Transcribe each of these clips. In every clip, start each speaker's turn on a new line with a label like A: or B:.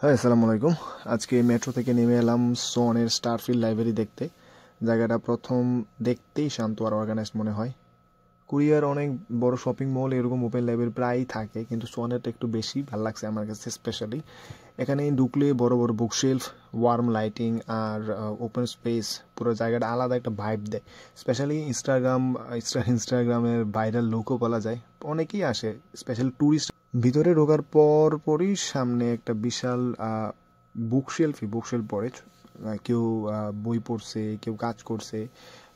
A: হ্যাঁ, আসসালামু আলাইকুম। আজকে মেট্রো থেকে নেমে এলাম সোনের স্টারফিল্ড লাইব্রেরি দেখতে। জায়গাটা প্রথম দেখতেই শান্ত আর অর্গানাইজড মনে হয়। কুরিয়ার অনেক বড় শপিং মল এরকম ওপেন লাইব্রেরি প্রায়ই থাকে, কিন্তু সোনেরটা একটু বেশি ভালো লাগছে আমার কাছে স্পেশালি। এখানে ঢুকলে বড় বড় বুকশেলফ, ওয়ার্ম লাইটিং আর ওপেন স্পেস, পুরো জায়গাটা আলাদা একটা ভাইব দেয়। স্পেশালি ইনস্টাগ্রামের ভাইরাল লুকও বলা যায়। অনেকেই আসে, স্পেশাল ট্যুরিস্ট। ভিতরে ঢোকার পরই সামনে একটা বিশাল বুকশেলফ পড়ে। কেউ বই পড়ছে, কেউ কাজ করছে,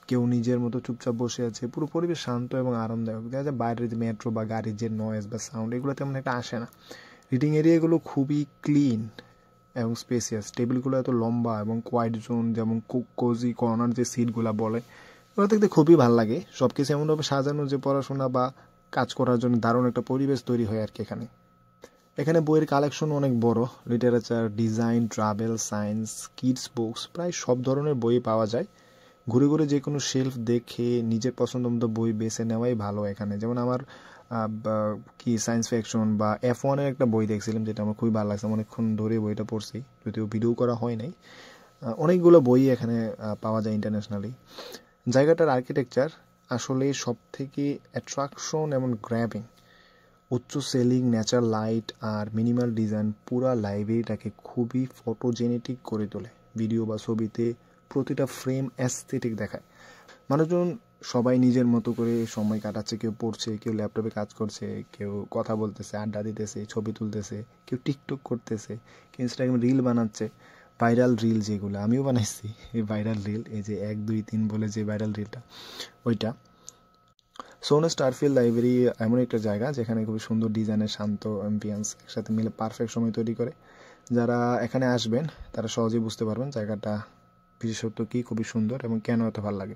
A: কেউ নিজের মতো চুপচাপ বসে আছে। পুরো পরিবেশ শান্ত এবং আরামদায়ক। দেখা যায় বাইরের যে মেট্রো বা গাড়ির যে নয়েজ বা সাউন্ড, এগুলো তেমন একটা আসে না। রিডিং এরিয়াগুলো খুবই ক্লিন এবং স্পেসিয়াস। টেবিলগুলো এত লম্বা এবং কোয়াইট জোন, যেমন কোজি কর্নার যে সিটগুলো বলে, ওগুলো দেখতে খুবই ভালো লাগে। সব কিছু এমনভাবে সাজানো যে পড়াশোনা বা কাজ করার জন্য দারুণ একটা পরিবেশ তৈরি হয় আর কি। এখানে এখানে বইয়ের কালেকশন অনেক বড়। Literature, design, travel, science, kids books, প্রায় সব ধরনের বই পাওয়া যায়। ঘুরে ঘুরে যে কোনো শেলফ দেখে নিজের পছন্দ মতো বই বেছে নেওয়াই ভালো এখানে। যেমন আমার কি সায়েন্স ফিকশন বা F1-এর একটা বই দেখছিলাম, যেটা আমার খুবই ভালো লাগছে। অনেকক্ষণ ধরে বইটা পড়ছি, যদিও ভিডিও করা হয় নাই। অনেকগুলো বই এখানে পাওয়া যায় ইন্টারন্যাশনালি। জায়গাটার আর্কিটেকচার আসলে সব থেকে অ্যাট্রাকশন এবং গ্র্যাবিং। উচ্চ সেলিং, ন্যাচারাল লাইট আর মিনিমাল ডিজাইন পুরা লাইব্রেরিটাকে খুবই ফটোজেনেটিক করে তোলে। ভিডিও বা ছবিতে প্রতিটা ফ্রেম অ্যাস্থেটিক দেখায়। মানুষজন সবাই নিজের মতো করে সময় কাটাচ্ছে। কেউ পড়ছে, কেউ ল্যাপটপে কাজ করছে, কেউ কথা বলতেছে, আড্ডা দিতেছে, ছবি তুলতেছে, কেউ টিকটক করতেছে, কেউ ইনস্টাগ্রামে রিল বানাচ্ছে। ভাইরাল রিল যেগুলো আমিও বানাইছি, এই ভাইরাল রিল, এই যে 1 2 3 বলে যে ভাইরাল রিলটা, ওইটা। সোনো স্টারফিল্ড লাইব্রেরি এমন একটা জায়গা যেখানে খুবই সুন্দর ডিজাইনের শান্ত অ্যাম্বিয়েন্স একসাথে মিলে পারফেক্ট সময় তৈরি করে। যারা এখানে আসবেন তারা সহজেই বুঝতে পারবেন জায়গাটা বিশেষত্ব কী, খুবই সুন্দর এবং কেন এত ভালো লাগে।